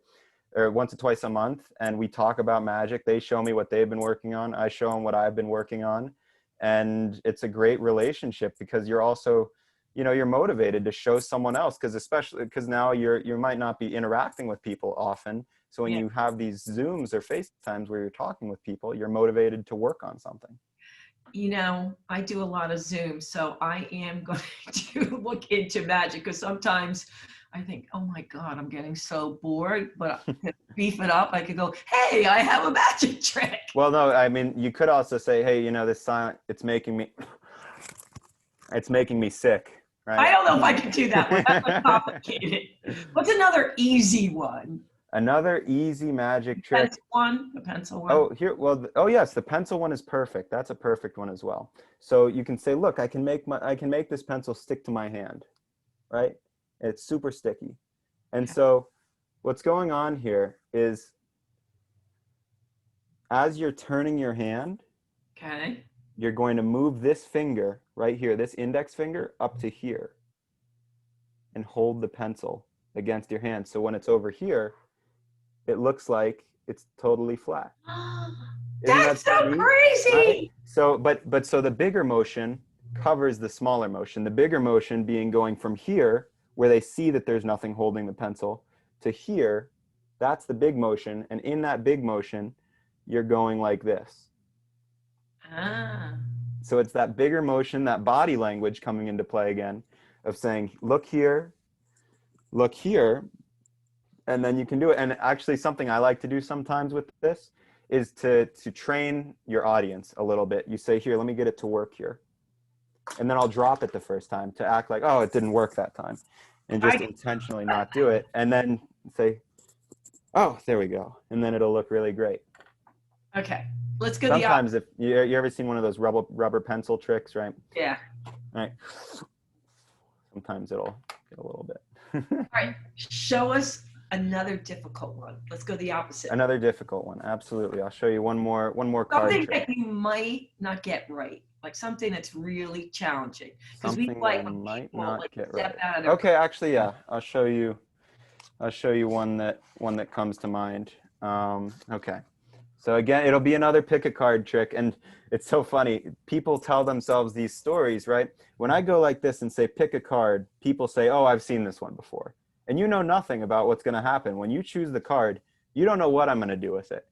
once or twice a month, and we talk about magic. They show me what they've been working on. I show them what I've been working on. And it's a great relationship, because you're also, you're motivated to show someone else, especially because now you might not be interacting with people often. So when Yeah. you have these Zooms or FaceTimes where you're talking with people, you're motivated to work on something. I do a lot of Zoom, so I am going to look into magic, because sometimes I think, oh my God, I'm getting so bored, but to beef it up, I could go, hey, I have a magic trick. Well, no, I mean, you could also say, hey, this silent, it's making me sick, right? I don't know if I can do that one. That's complicated. What's another easy one? Another easy magic trick. Pencil one? The pencil one? Oh, here, well, oh yes, the pencil one is perfect. That's a perfect one as well. So you can say, look, I can make this pencil stick to my hand, right? It's super sticky. And Okay. so what's going on here is, as you're turning your hand, Okay. you're going to move this finger right here, this index finger, up to here, and hold the pencil against your hand. So when it's over here, it looks like it's totally flat. Isn't that That's so sweet? Right? crazy. So, so the bigger motion covers the smaller motion. The bigger motion being going from here, where they see that there's nothing holding the pencil, to here. That's the big motion. And in that big motion, you're going like this. Ah. So it's that bigger motion, that body language coming into play again, of saying, look here, and then you can do it. And actually, something I like to do sometimes with this is to train your audience a little bit. You say, here, let me get it to work here. And then I'll drop it the first time to act like, oh, it didn't work that time, and just intentionally not do it. And then say, Oh, there we go. And then it'll look really great. Okay, let's go the opposite. Sometimes if you ever seen one of those rubber pencil tricks, right? Yeah. Right. Sometimes it'll get a little bit. All right, show us another difficult one. Let's go the opposite. Another difficult one. Absolutely. I'll show you one more card Something trick. that you might not get right, like something that's really challenging. Because we Something that I like when might people not like get step right. out of their Okay, actually, yeah. I'll show you one that comes to mind. Okay. So again, it'll be another pick a card trick. And it's so funny. People tell themselves these stories, right? When I go like this and say, pick a card, people say, oh, I've seen this one before. And you know nothing about what's going to happen. When you choose the card, you don't know what I'm going to do with it.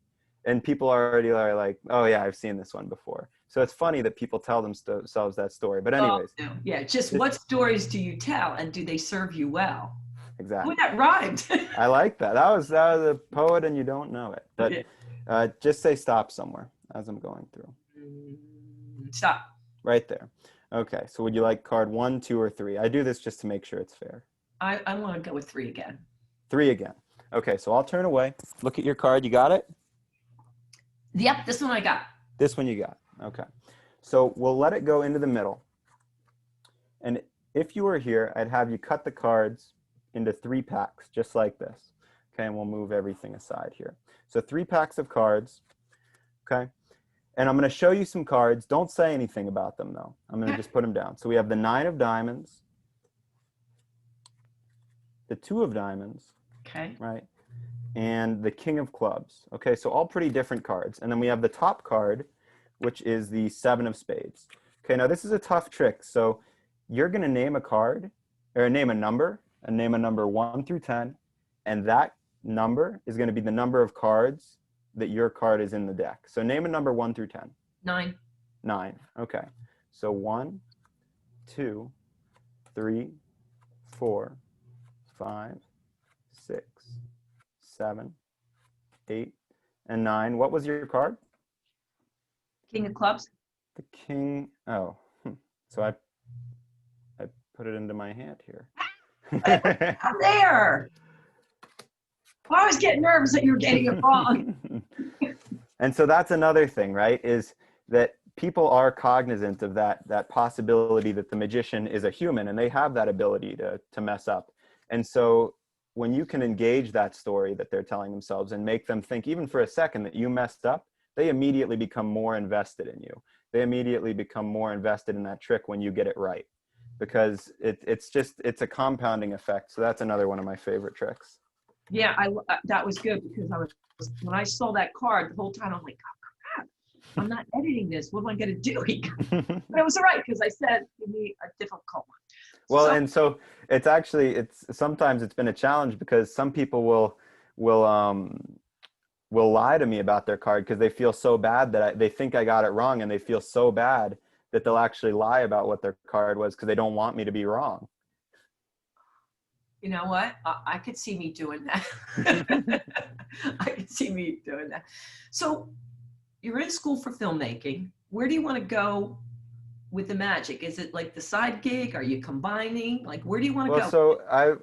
And people already are like, oh yeah, I've seen this one before. So it's funny that people tell themselves that story. But Oh, anyways, no. Yeah, just what stories do you tell and do they serve you well? Oh, exactly. that rhymed. I like that. That was a poet and you don't know it. But just say stop somewhere as I'm going through. Stop. Right there. Okay, so would you like card 1, 2, or 3? I do this just to make sure it's fair. I want to go with 3 again. 3 again. Okay, so I'll turn away. Look at your card. You got it? Yep, this one I got. This one you got. Okay. So we'll let it go into the middle. And if you were here, I'd have you cut the cards into 3 packs, just like this. Okay, and we'll move everything aside here. So 3 packs of cards. Okay. And I'm going to show you some cards. Don't say anything about them, though. I'm going to just put them down. So we have the 9 of diamonds, the 2 of diamonds, Okay. right? And the King of clubs. Okay, so all pretty different cards. And then we have the top card, which is the 7 of spades. Okay, now this is a tough trick. So you're going to name a card, or name a number, and name a number 1 through 10. And that number is going to be the number of cards that your card is in the deck. So name a number 1 through 10. 9. 9. Okay. So 1, 2, 3, 4, 5, 6, 7, 8, and 9. What was your card? King of clubs. The king. Oh. So I put it into my hand here. Out there. Well, I was getting nervous that you were getting it wrong. And so that's another thing, right? Is that people are cognizant of that possibility that the magician is a human and they have that ability to mess up. And so when you can engage that story that they're telling themselves and make them think even for a second that you messed up, they immediately become more invested in you. They immediately become more invested in that trick when you get it right, because it's a compounding effect. So that's another one of my favorite tricks. Yeah, that was good because when I saw that card the whole time, I'm like, oh crap, I'm not editing this. What am I going to do? But it was all right because I said, give me a difficult one. Well, and so sometimes it's been a challenge because some people will lie to me about their card because they feel so bad that they think I got it wrong, and they feel so bad that they'll actually lie about what their card was because they don't want me to be wrong. You know what? I could see me doing that. I could see me doing that. So you're in school for filmmaking. Where do you want to go with the magic? Is it like the side gig? Are you combining? Like, where do you want to go? Well, so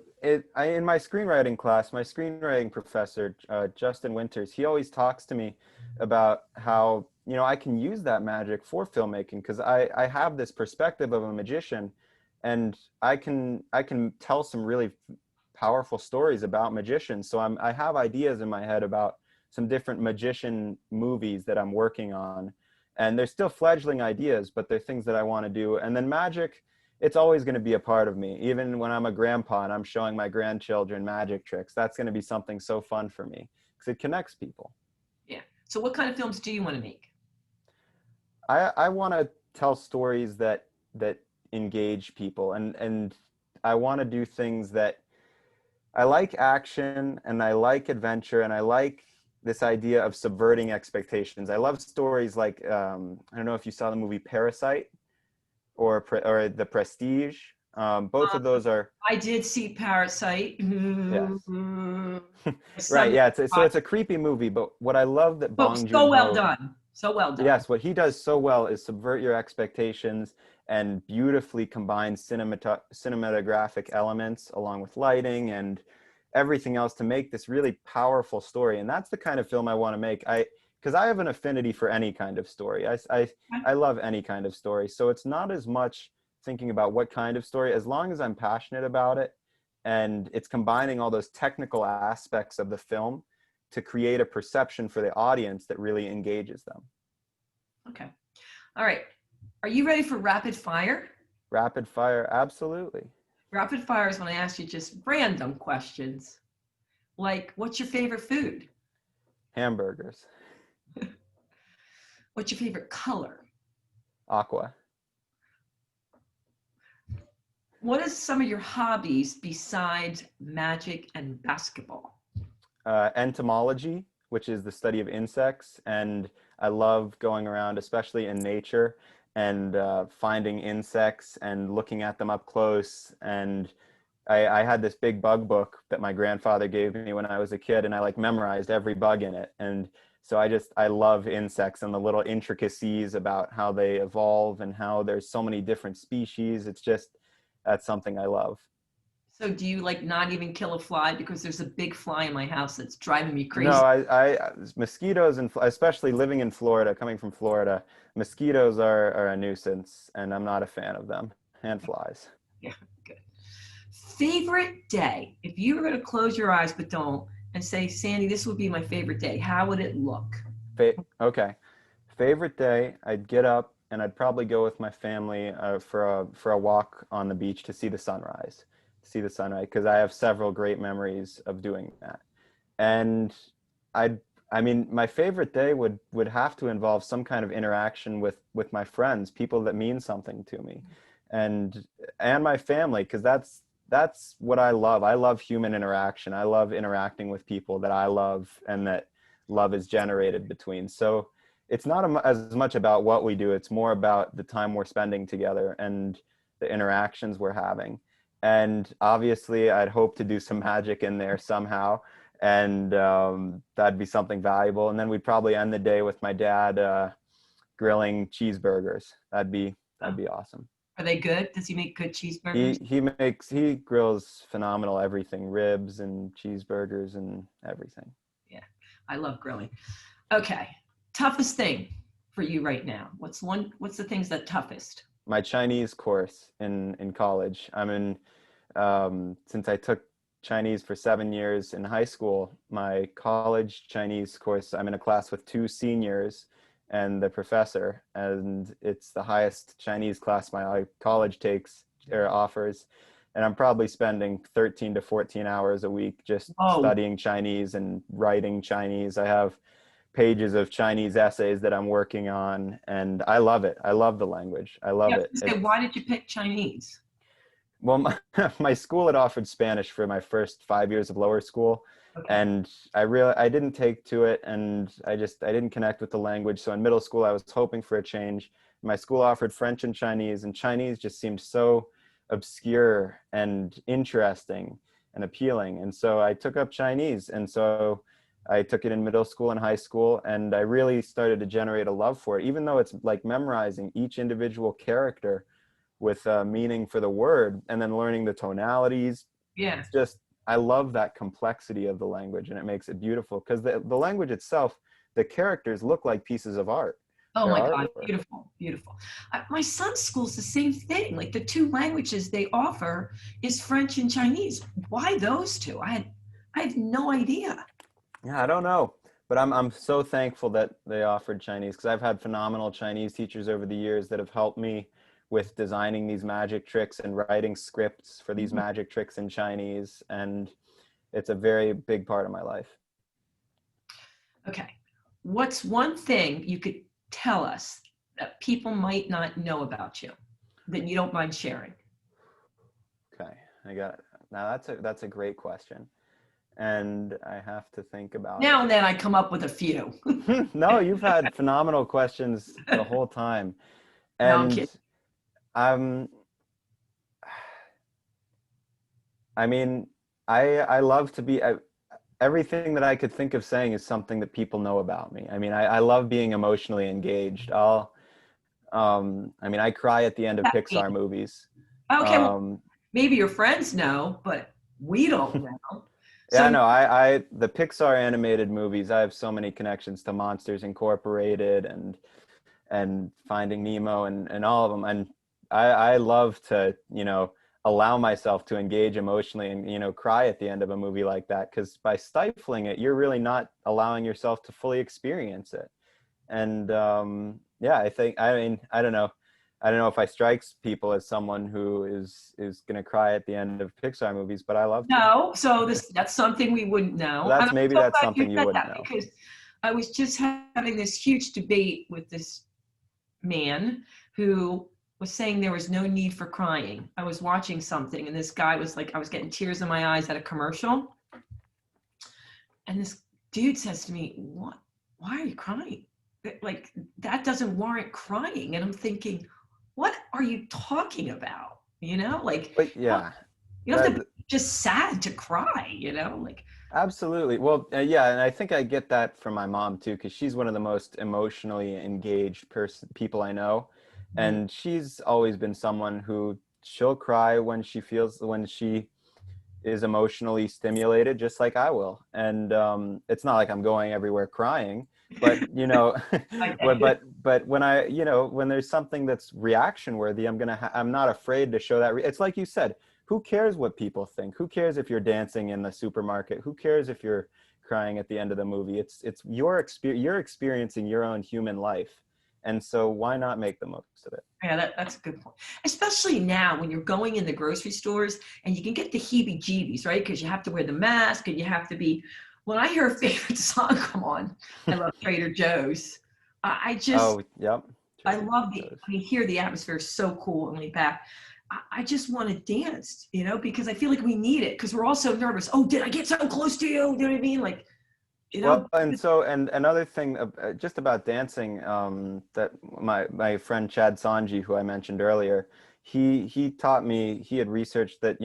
in my screenwriting class, my screenwriting professor, Justin Winters, he always talks to me about how, I can use that magic for filmmaking because I have this perspective of a magician, and I can tell some really powerful stories about magicians. So I have ideas in my head about some different magician movies that I'm working on, and they're still fledgling ideas, but they're things that I want to do. And then magic, it's always going to be a part of me. Even when I'm a grandpa and I'm showing my grandchildren magic tricks, that's going to be something so fun for me because it connects people. Yeah. So what kind of films do you want to make? I want to tell stories that engage people, and I want to do things that I like action, and I like adventure, and I like this idea of subverting expectations. I love stories like I don't know if you saw the movie Parasite or The Prestige. Both of those are. I did see Parasite. Yes. Mm-hmm. Right. Yeah. It's a creepy movie, but what I love that Bong So Joon-ho. well done. So well done. Yes, what he does so well is subvert your expectations and beautifully combine cinematographic elements along with lighting everything else to make this really powerful story. And that's the kind of film I want to make. Because I have an affinity for any kind of story. I love any kind of story. So it's not as much thinking about what kind of story, as long as I'm passionate about it and it's combining all those technical aspects of the film to create a perception for the audience that really engages them. Okay. All right. Are you ready for rapid fire? Rapid fire, absolutely. Rapid fire is when I ask you just random questions. Like, what's your favorite food? Hamburgers. What's your favorite color? Aqua. What are some of your hobbies besides magic and basketball? Entomology, which is the study of insects. And I love going around, especially in nature, and finding insects and looking at them up close. And I had this big bug book that my grandfather gave me when I was a kid, and I like memorized every bug in it. And so I love insects and the little intricacies about how they evolve and how there's so many different species. That's something I love. So do you like not even kill a fly? Because there's a big fly in my house that's driving me crazy. No, mosquitoes, and especially living in Florida, coming from Florida, mosquitoes are a nuisance, and I'm not a fan of them, and flies. Yeah, good. Favorite day? If you were going to close your eyes, but don't, and say, Sandy, this would be my favorite day, how would it look? Okay. Favorite day, I'd get up and I'd probably go with my family for a walk on the beach to see the sunrise. Because I have several great memories of doing that. And I mean, my favorite day would have to involve some kind of interaction with my friends, people that mean something to me, and my family, because that's what I love. I love human interaction. I love interacting with people that I love and that love is generated between. So it's not as much about what we do. It's more about the time we're spending together and the interactions we're having. And obviously, I'd hope to do some magic in there somehow, and that'd be something valuable. And then we'd probably end the day with my dad grilling cheeseburgers. That'd be awesome. Are they good? Does he make good cheeseburgers? He grills phenomenal everything, ribs and cheeseburgers and everything. Yeah, I love grilling. Okay, toughest thing for you right now? What's the things that toughest? My Chinese course in college. Since I took Chinese for 7 years in high school, my college Chinese course, I'm in a class with 2 seniors and the professor, and it's the highest Chinese class my college takes or offers. And I'm probably spending 13 to 14 hours a week just studying Chinese and writing Chinese. I have pages of Chinese essays that I'm working on, and I love it. I love the language. I love it. Why did you pick Chinese? Well, my school had offered Spanish for my first 5 years of lower school. Okay. And I didn't take to it, and I didn't connect with the language. So in middle school, I was hoping for a change. My school offered French and Chinese just seemed so obscure and interesting and appealing. And so I took up Chinese. And so I took it in middle school and high school, and I really started to generate a love for it, even though it's like memorizing each individual character with a meaning for the word and then learning the tonalities. Yeah. It's just, I love that complexity of the language, and it makes it beautiful because the language itself, the characters look like pieces of art. Oh my God, beautiful, beautiful. My son's school's the same thing. Like the 2 languages they offer is French and Chinese. Why those 2? I have no idea. Yeah, I don't know, but I'm so thankful that they offered Chinese, because I've had phenomenal Chinese teachers over the years that have helped me with designing these magic tricks and writing scripts for these magic tricks in Chinese, and it's a very big part of my life. Okay, what's one thing you could tell us that people might not know about you that you don't mind sharing? Okay, I got it. Now that's a great question. And I have to think about now and then I come up with a few. No, you've had phenomenal questions the whole time. And no, I'm kidding. I mean, I love to be, everything that I could think of saying is something that people know about me. I mean, I love being emotionally engaged. I mean, I cry at the end of Pixar movies. Okay, well, maybe your friends know, but we don't know. Yeah, So no, the Pixar animated movies, I have so many connections to Monsters Incorporated and Finding Nemo and all of them. And I love to, allow myself to engage emotionally and, cry at the end of a movie like that. Because by stifling it, you're really not allowing yourself to fully experience it. And yeah, I mean, I don't know. I don't know if I strikes people as someone who is going to cry at the end of Pixar movies, but I love to. no, so that's something we wouldn't So know. And that's I'm maybe so that's glad you something you said wouldn't that know. because I was just having this huge debate with this man who was saying there was no need for crying. I was watching something and this guy was like, I was getting tears in my eyes at a commercial. And this dude says to me, "What? Why are you crying? Like, that doesn't warrant crying." And I'm thinking, what are you talking about? Like, But you don't, yeah, you don't have to that be just sad to cry, like, absolutely. Well, yeah, and I think I get that from my mom too, because she's one of the most emotionally engaged people I know, mhm. and she's always been someone who she'll cry when she is emotionally stimulated, just like I will. And it's not like I'm going everywhere crying, but I get it. but when when there's something that's reaction worthy, I'm not afraid to show that. It's like you said, who cares what people think? Who cares if you're dancing in the supermarket? Who cares if you're crying at the end of the movie? It's your experience. You're experiencing your own human life, and so why not make the most of it? Yeah, that's a good point. Especially now when you're going in the grocery stores and you can get the heebie-jeebies, right? Because you have to wear the mask and you have to be. When I hear a favorite song come on, I love Trader Joe's. I just Oh, yep. I Trader love Joe's. here the atmosphere is so cool and laid back. I just want to dance, because I feel like we need it because we're all so nervous. Oh, did I get so close to you? You know what I mean? Like, Well, and so, and another thing just about dancing, that my friend Chad Sanji, who I mentioned earlier, he taught me, he had researched that,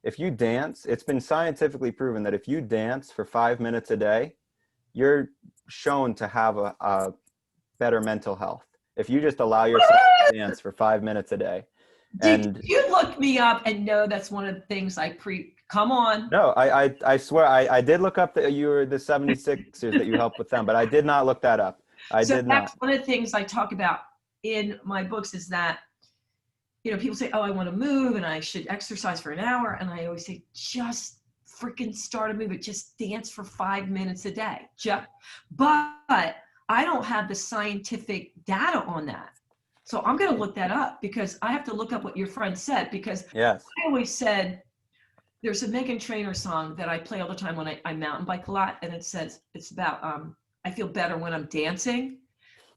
if you dance, it's been scientifically proven that if you dance for 5 minutes a day, you're shown to have a better mental health. If you just allow yourself to dance for 5 minutes a day. did And you look me up and know that's one of the things come on. no, I swear I did look up that you were the 76ers, that you helped with them, but I did not look that up. I So did that's not. one of the things I talk about in my books is that, people say, oh, I want to move and I should exercise for an hour. And I always say, just freaking start a movement, just dance for 5 minutes a day. But I don't have the scientific data on that. So I'm going to look that up because I have to look up what your friend said, because Yes. I always said, there's a Megan Trainor song that I play all the time when I mountain bike a lot. And it says, it's about, I feel better when I'm dancing.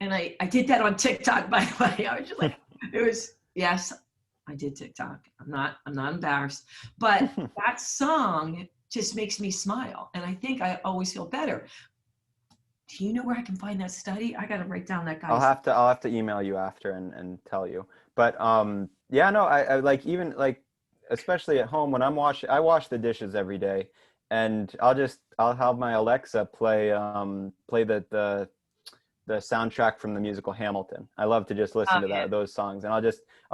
And I did that on TikTok, by the way. I was just like, yes, I did TikTok. I'm not embarrassed. But that song just makes me smile. And I think I always feel better. Do you know where I can find that study? I got to write down that guy's. I'll have to email you after and tell you. But yeah, no, I like, even like, especially at home when I wash the dishes every day, and I'll have my Alexa play the soundtrack from the musical Hamilton. I love to just listen Oh, to yeah. those songs, and I'll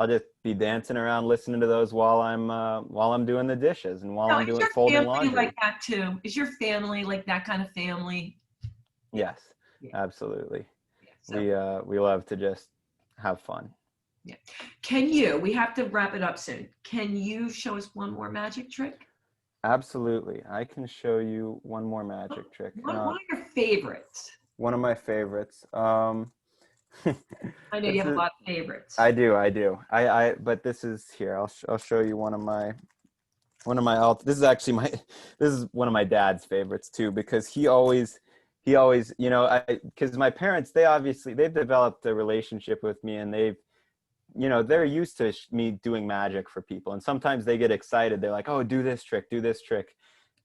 just be dancing around listening to those while I'm doing the dishes and while No, I'm is doing your folding family like laundry. that too? Is your family like that kind of family? Yeah. Yes, Yeah. absolutely. Yeah. So, We love to just have fun. yeah. We have to wrap it up soon. Can you show us one more magic trick? Absolutely. I can show you one more magic trick. One of your favorites. One of my favorites. I know you This have a is, lot of favorites. I do, I do. But this is here. I'll show you this is actually this is one of my dad's favorites too, because he always, because my parents, they've developed a relationship with me, and they're used to me doing magic for people. And sometimes they get excited. They're like, oh, do this trick, do this trick.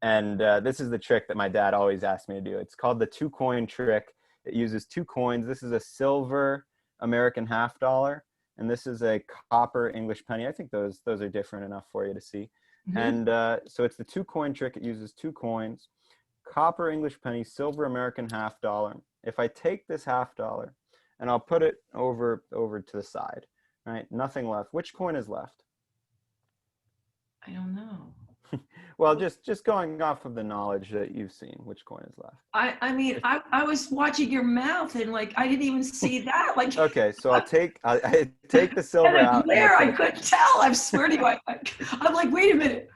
And this is the trick that my dad always asked me to do. It's called the 2-coin trick. It uses 2 coins. This is a silver American half dollar, and this is a copper English penny. I think those are different enough for you to see. Mm-hmm. And so it's the 2-coin trick. It uses 2 coins, copper English penny, silver American half dollar. If I take this half dollar and I'll put it over to the side, right? Nothing left. Which coin is left? I don't know. Well, just going off of the knowledge that you've seen, which coin is left? I mean, I was watching your mouth and like, I didn't even see that. Like, Okay, so I take the silver and a out and I glare, put I it. couldn't tell. I swear to you, I'm like, wait a minute.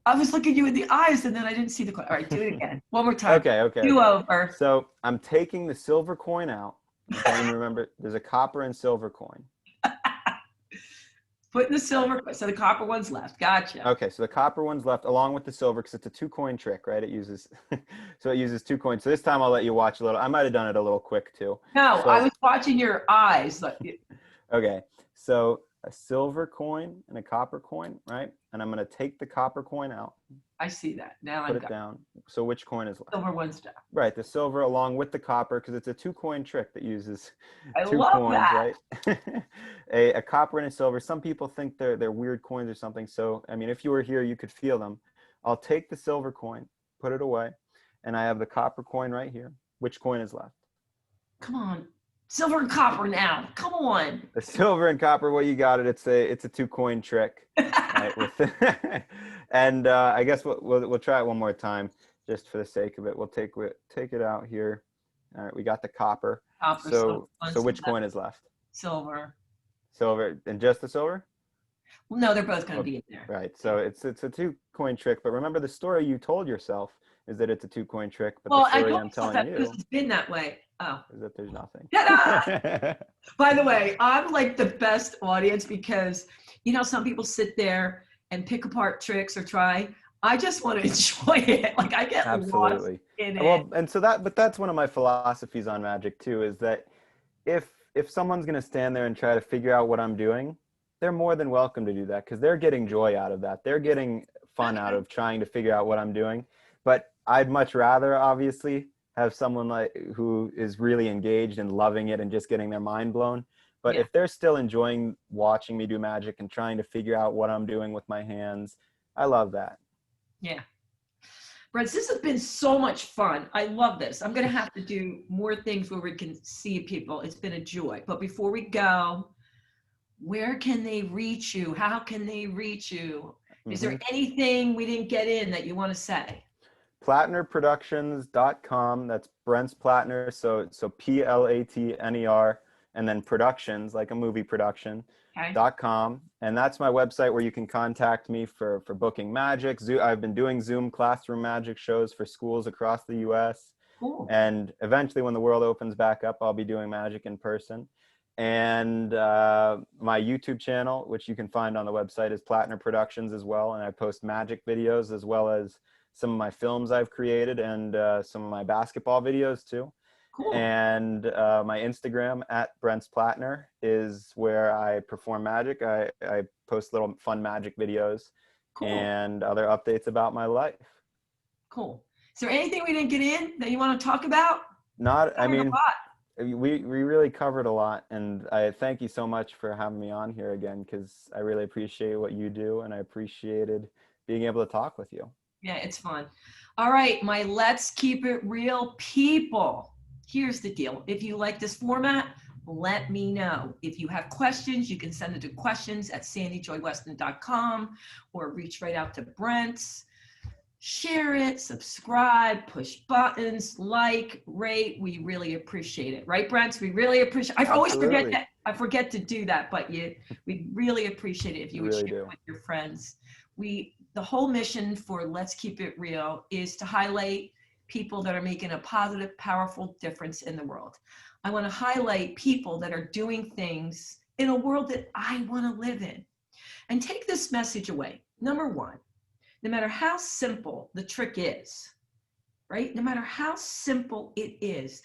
I was looking you in the eyes and then I didn't see the coin. All right, do it again. One more time. Do Okay. over. So I'm taking the silver coin out. Okay, and remember, there's a copper and silver coin. Putting the silver, so the copper one's left. Gotcha. Okay, so the copper one's left along with the silver because it's a 2-coin trick, right? It uses, so it uses 2 coins. So this time I'll let you watch a little. I might have done it a little quick too. No, So, I was watching your eyes. Like, okay, so a silver coin and a copper coin, right? And I'm going to take the copper coin out, I see that. Now put I'm it down. So which coin is left? silver one's down. Right, the silver along with the copper because it's a 2-coin trick that uses I 2 love coins, that. right? a copper and a silver. Some people think they're weird coins or something. So, I mean, if you were here, you could feel them. I'll take the silver coin, put it away, and I have the copper coin right here. Which coin is left? Come on. Silver and copper now. Come on. The silver and copper. Well, you got it. It's a 2-coin trick, right? And I guess we'll try it one more time, just for the sake of it. We'll take it out here. All right, we got the copper. Copper, So which left. coin is left? Silver. Silver, and just the silver? Well, no, they're both going to be in there. Right. So it's a 2-coin trick, but remember the story you told yourself is that it's a 2-coin trick, but Well, the I story told I'm myself telling that because you it's been that way. Oh. is that there's nothing. Ta-da! By the way, I'm like the best audience because, you know, some people sit there and pick apart tricks or try. I just want to enjoy it. Like I get lost in it. Well, and so that's one of my philosophies on magic too, is that if someone's going to stand there and try to figure out what I'm doing, they're more than welcome to do that because they're getting joy out of that. They're getting fun out of trying to figure out what I'm doing. But I'd much rather, obviously, have someone like who is really engaged and loving it and just getting their mind blown. But if they're still enjoying watching me do magic and trying to figure out what I'm doing with my hands, I love that. Yeah. Brence, this has been so much fun. I love this. I'm going to have to do more things where we can see people. It's been a joy. But before we go, where can they reach you? How can they reach you? Is there anything we didn't get in that you want to say? PlatnerProductions.com. That's Brence Platner. So Platner and then productions, like a movie production. .com, and that's my website where you can contact me for booking magic. I've been doing Zoom classroom magic shows for schools across the US. Cool. And eventually when the world opens back up, I'll be doing magic in person. And my YouTube channel, which you can find on the website, is Platner Productions as well, and I post magic videos as well as some of my films I've created and some of my basketball videos too. Cool. And my Instagram at Brence Platner is where I perform magic. I post little fun magic videos and other updates about my life. Cool. Is there anything we didn't get in that you want to talk about? I mean, we really covered a lot, and I thank you so much for having me on here again because I really appreciate what you do, and I appreciated being able to talk with you. Yeah, it's fun. All right, my Let's Keep It Real people. Here's the deal. If you like this format, let me know. If you have questions, you can send it to questions@sandyjoyweston.com or reach right out to Brence. Share it, subscribe, push buttons, like, rate. We really appreciate it. Right, Brence? We really appreciate it. I always forget that. I forget to do that, but we really appreciate it if you would share it with your friends. The whole mission for Let's Keep It Real is to highlight people that are making a positive, powerful difference in the world. I want to highlight people that are doing things in a world that I want to live in. And take this message away. Number one, no matter how simple the trick is, right? No matter how simple it is,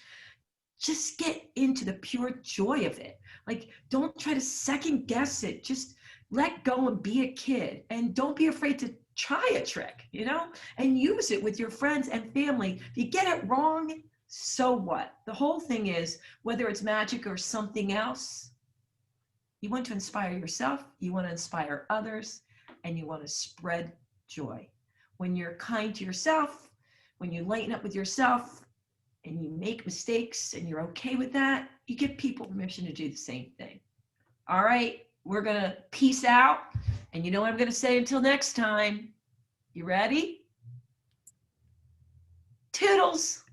just get into the pure joy of it. Like, don't try to second guess it. Just let go and be a kid. And don't be afraid to try a trick, you know, and use it with your friends and family. If you get it wrong, so what? The whole thing is, whether it's magic or something else, you want to inspire yourself, you want to inspire others, and you want to spread joy. When you're kind to yourself, when you lighten up with yourself, and you make mistakes and you're okay with that, you give people permission to do the same thing. All right, we're going to peace out. And you know what I'm going to say until next time? You ready? Toodles.